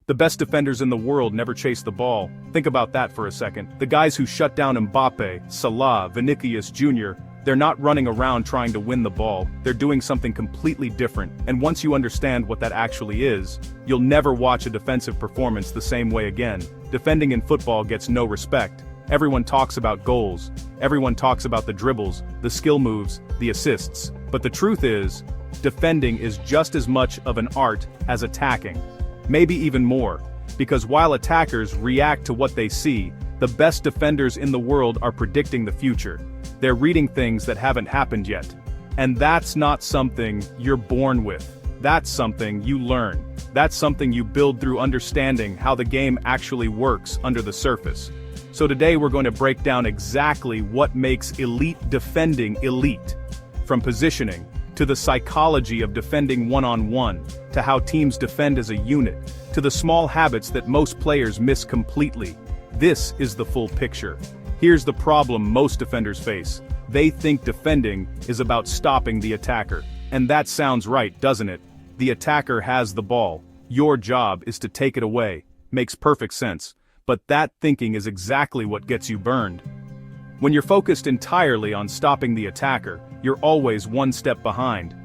The best defenders in the world never chase the ball. Think about that for a second. The guys who shut down Mbappe, Salah, Vinicius Jr, they're not running around trying to win the ball, they're doing something completely different, and once you understand what that actually is, you'll never watch a defensive performance the same way again. Defending in football gets no respect. Everyone talks about goals, everyone talks about the dribbles, the skill moves, the assists, but the truth is, defending is just as much of an art as attacking. Maybe even more, because while attackers react to what they see, the best defenders in the world are predicting the future. They're reading things that haven't happened yet. And that's not something you're born with. That's something you learn. That's something you build through understanding how the game actually works under the surface. So today we're going to break down exactly what makes elite defending elite. From positioning, to the psychology of defending one-on-one, to how teams defend as a unit, to the small habits that most players miss completely. This is the full picture. Here's the problem most defenders face. They think defending is about stopping the attacker. And that sounds right, doesn't it? The attacker has the ball. Your job is to take it away. Makes perfect sense. But that thinking is exactly what gets you burned. When you're focused entirely on stopping the attacker, you're always one step behind.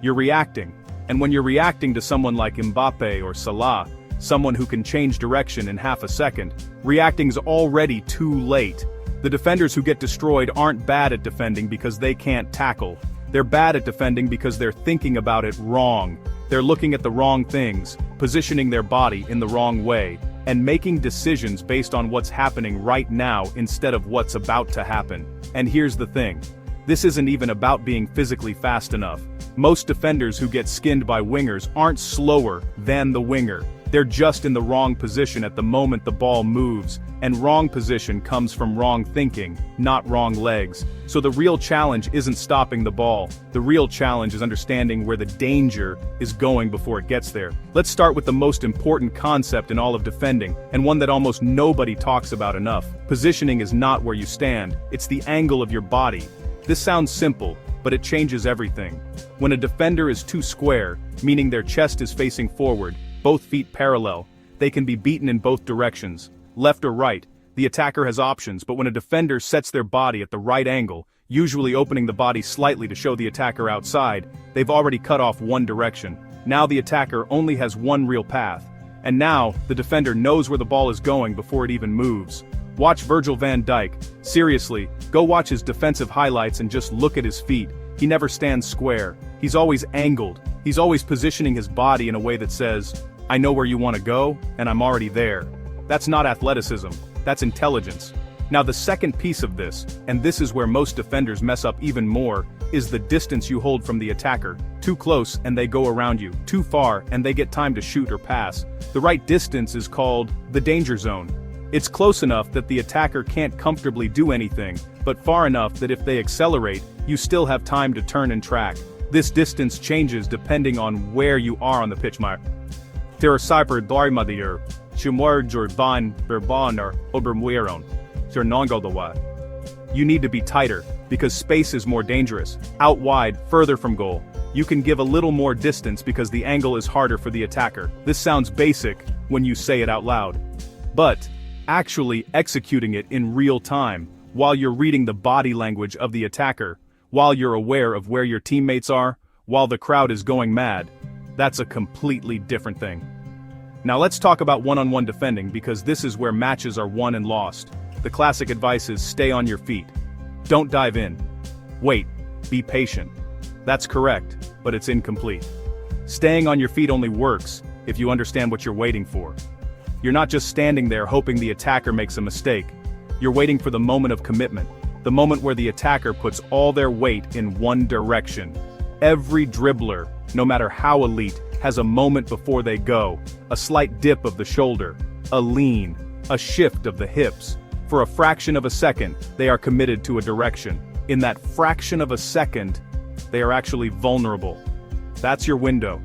You're reacting. And when you're reacting to someone like Mbappe or Salah, someone who can change direction in half a second, reacting's already too late. The defenders who get destroyed aren't bad at defending because they can't tackle. They're bad at defending because they're thinking about it wrong. They're looking at the wrong things, positioning their body in the wrong way, and making decisions based on what's happening right now instead of what's about to happen. And here's the thing. This isn't even about being physically fast enough. Most defenders who get skinned by wingers aren't slower than the winger. They're just in the wrong position at the moment the ball moves, and wrong position comes from wrong thinking, not wrong legs. So the real challenge isn't stopping the ball. The real challenge is understanding where the danger is going before it gets there. Let's start with the most important concept in all of defending, and one that almost nobody talks about enough. Positioning is not where you stand, it's the angle of your body. This sounds simple, but it changes everything. When a defender is too square, meaning their chest is facing forward, both feet parallel, they can be beaten in both directions, left or right. The attacker has options, but when a defender sets their body at the right angle, usually opening the body slightly to show the attacker outside, they've already cut off one direction. Now the attacker only has one real path. And now, the defender knows where the ball is going before it even moves. Watch Virgil van Dijk. Seriously, go watch his defensive highlights and just look at his feet. He never stands square. He's always angled. He's always positioning his body in a way that says, I know where you want to go, and I'm already there. That's not athleticism, that's intelligence. Now the second piece of this, and this is where most defenders mess up even more, is the distance you hold from the attacker. Too close and they go around you. Too far and they get time to shoot or pass. The right distance is called the danger zone. It's close enough that the attacker can't comfortably do anything, but far enough that if they accelerate, you still have time to turn and track. This distance changes depending on where you are on the pitch. Ter cyber darmadier, chumor jorban berbon or obermueron. You need to be tighter, because space is more dangerous. Out wide, further from goal. You can give a little more distance because the angle is harder for the attacker. This sounds basic when you say it out loud. But actually executing it in real time, while you're reading the body language of the attacker, while you're aware of where your teammates are, while the crowd is going mad, that's a completely different thing. Now let's talk about one-on-one defending because this is where matches are won and lost. The classic advice is stay on your feet. Don't dive in. Wait. Be patient. That's correct, but it's incomplete. Staying on your feet only works if you understand what you're waiting for. You're not just standing there hoping the attacker makes a mistake. You're waiting for the moment of commitment, the moment where the attacker puts all their weight in one direction. Every dribbler, no matter how elite, has a moment before they go, a slight dip of the shoulder, a lean, a shift of the hips. For a fraction of a second, they are committed to a direction. In that fraction of a second, they are actually vulnerable. That's your window.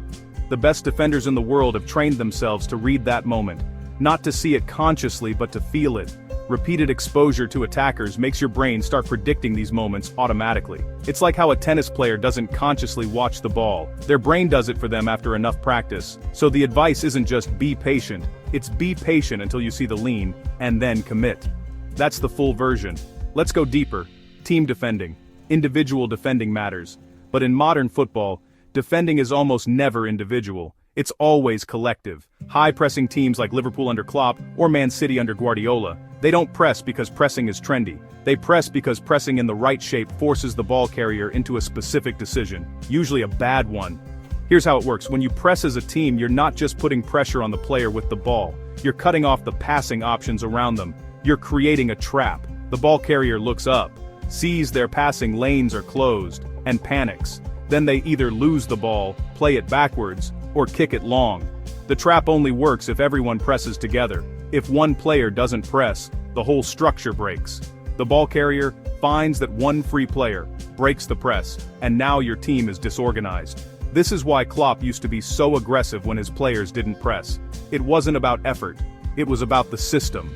The best defenders in the world have trained themselves to read that moment, not to see it consciously but to feel it. Repeated exposure to attackers makes your brain start predicting these moments automatically. It's like how a tennis player doesn't consciously watch the ball. Their brain does it for them after enough practice. So the advice isn't just be patient, It's be patient until you see the lean, and then commit. That's the full version. Let's go deeper. Team defending. Individual defending matters. But in modern football, defending is almost never individual. It's always collective. High-pressing teams like Liverpool under Klopp or Man City under Guardiola, they don't press because pressing is trendy. They press because pressing in the right shape forces the ball carrier into a specific decision, usually a bad one. Here's how it works. When you press as a team, you're not just putting pressure on the player with the ball. You're cutting off the passing options around them. You're creating a trap. The ball carrier looks up, sees their passing lanes are closed, and panics. Then they either lose the ball, play it backwards, or kick it long. The trap only works if everyone presses together. If one player doesn't press, the whole structure breaks. The ball carrier finds that one free player, breaks the press, and now your team is disorganized. This is why Klopp used to be so aggressive when his players didn't press. It wasn't about effort, it was about the system.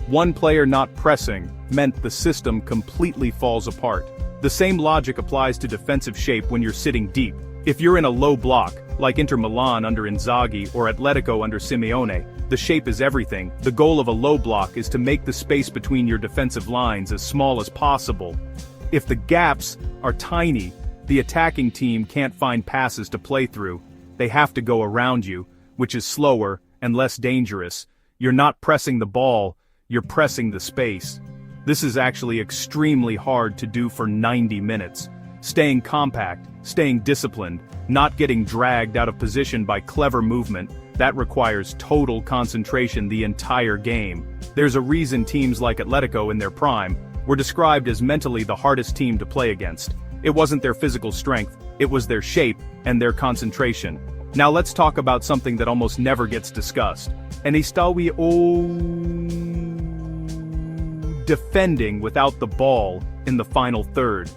One player not pressing meant the system completely falls apart. The same logic applies to defensive shape when you're sitting deep. If you're in a low block, like Inter Milan under Inzaghi or Atletico under Simeone, the shape is everything. The goal of a low block is to make the space between your defensive lines as small as possible. If the gaps are tiny, the attacking team can't find passes to play through. They have to go around you, which is slower and less dangerous. You're not pressing the ball, you're pressing the space. This is actually extremely hard to do for 90 minutes. Staying compact, staying disciplined, not getting dragged out of position by clever movement, that requires total concentration the entire game. There's a reason teams like Atletico in their prime were described as mentally the hardest team to play against. It wasn't their physical strength, it was their shape and their concentration. Now let's talk about something that almost never gets discussed. And Istawi defending without the ball in the final third.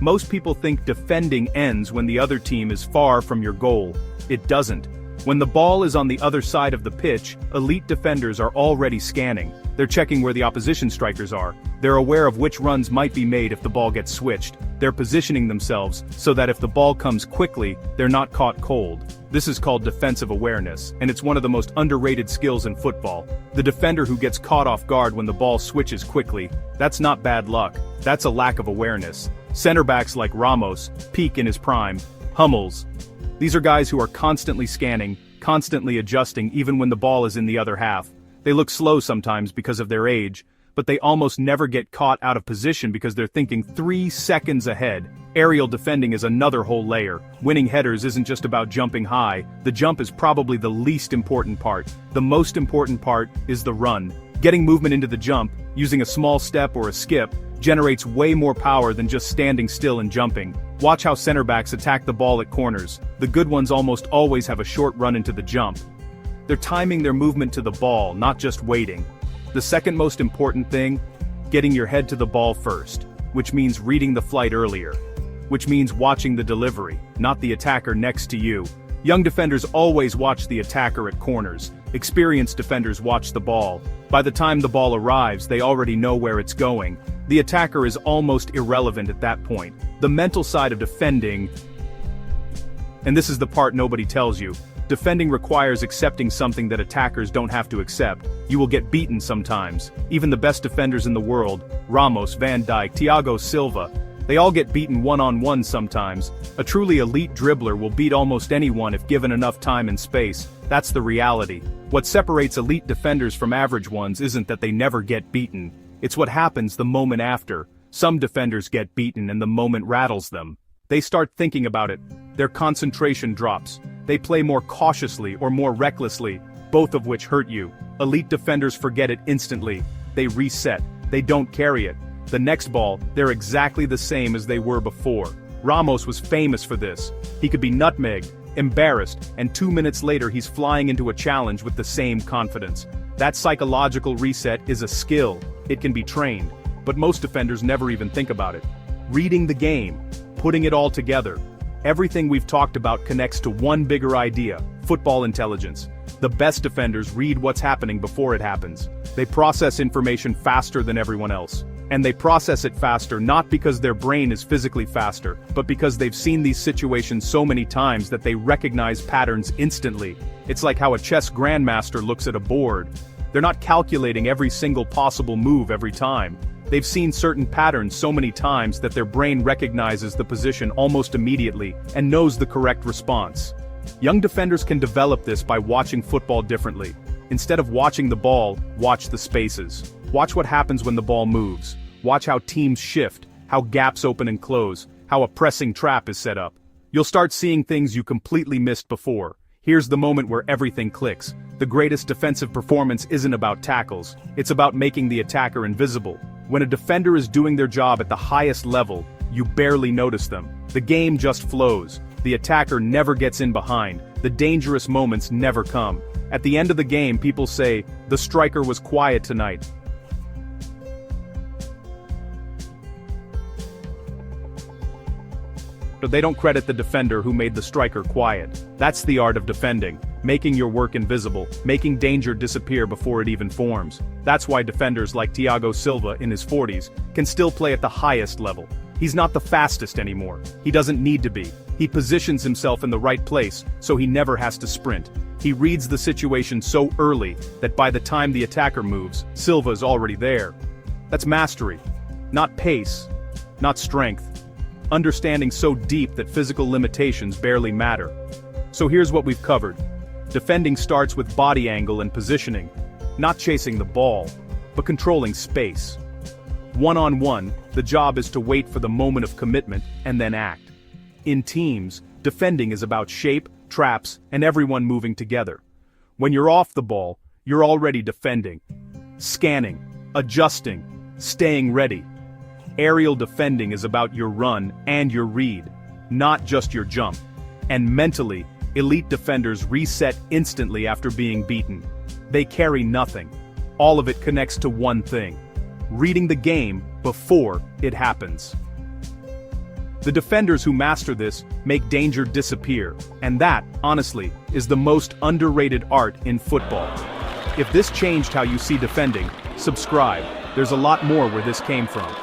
Most people think defending ends when the other team is far from your goal. It doesn't. When the ball is on the other side of the pitch, elite defenders are already scanning. They're checking where the opposition strikers are. They're aware of which runs might be made if the ball gets switched. They're positioning themselves so that if the ball comes quickly, they're not caught cold. This is called defensive awareness, and it's one of the most underrated skills in football. The defender who gets caught off guard when the ball switches quickly, that's not bad luck, that's a lack of awareness. Center backs like Ramos, peak in his prime, Hummels. These are guys who are constantly scanning, constantly adjusting even when the ball is in the other half. They look slow sometimes because of their age, but they almost never get caught out of position because they're thinking 3 seconds ahead. Aerial defending is another whole layer. Winning headers isn't just about jumping high. The jump is probably the least important part. The most important part is the run. Getting movement into the jump, using a small step or a skip, generates way more power than just standing still and jumping. Watch how center backs attack the ball at corners. The good ones almost always have a short run into the jump. They're timing their movement to the ball, not just waiting. The second most important thing, getting your head to the ball first, which means reading the flight earlier, which means watching the delivery, not the attacker next to you. Young defenders always watch the attacker at corners. Experienced defenders watch the ball. By the time the ball arrives, they already know where it's going. The attacker is almost irrelevant at that point. The mental side of defending, and this is the part nobody tells you, defending requires accepting something that attackers don't have to accept. You will get beaten sometimes. Even the best defenders in the world, Ramos, Van Dijk, Thiago Silva, they all get beaten one-on-one sometimes. A truly elite dribbler will beat almost anyone if given enough time and space. That's the reality. What separates elite defenders from average ones isn't that they never get beaten. It's what happens the moment after. Some defenders get beaten and the moment rattles them. They start thinking about it. Their concentration drops. They play more cautiously or more recklessly, both of which hurt you. Elite defenders forget it instantly. They reset. They don't carry it. The next ball, they're exactly the same as they were before. Ramos was famous for this. He could be nutmegged, embarrassed, and 2 minutes later he's flying into a challenge with the same confidence. That psychological reset is a skill. It can be trained, but most defenders never even think about it. Reading the game, putting it all together. Everything we've talked about connects to one bigger idea: football intelligence. The best defenders read what's happening before it happens. They process information faster than everyone else. And they process it faster not because their brain is physically faster, but because they've seen these situations so many times that they recognize patterns instantly. It's like how a chess grandmaster looks at a board. They're not calculating every single possible move every time. They've seen certain patterns so many times that their brain recognizes the position almost immediately and knows the correct response. Young defenders can develop this by watching football differently. Instead of watching the ball, watch the spaces. Watch what happens when the ball moves. Watch how teams shift, how gaps open and close, how a pressing trap is set up. You'll start seeing things you completely missed before. Here's the moment where everything clicks. The greatest defensive performance isn't about tackles, it's about making the attacker invisible. When a defender is doing their job at the highest level, you barely notice them. The game just flows. The attacker never gets in behind. The dangerous moments never come. At the end of the game, people say, "The striker was quiet tonight." But they don't credit the defender who made the striker quiet. That's the art of defending, making your work invisible, making danger disappear before it even forms. That's why defenders like Thiago Silva in his 40s can still play at the highest level. He's not the fastest anymore. He doesn't need to be. He positions himself in the right place, so he never has to sprint. He reads the situation so early that by the time the attacker moves, Silva is already there. That's mastery. Not pace. Not strength. Understanding so deep that physical limitations barely matter. So here's what we've covered. Defending starts with body angle and positioning. Not chasing the ball, but controlling space. One-on-one, the job is to wait for the moment of commitment and then act. In teams, defending is about shape, traps, and everyone moving together. When you're off the ball, you're already defending. Scanning, adjusting, staying ready. Aerial defending is about your run and your read, not just your jump. And mentally, elite defenders reset instantly after being beaten. They carry nothing. All of it connects to one thing: reading the game before it happens. The defenders who master this make danger disappear, and that, honestly, is the most underrated art in football. If this changed how you see defending, subscribe. There's a lot more where this came from.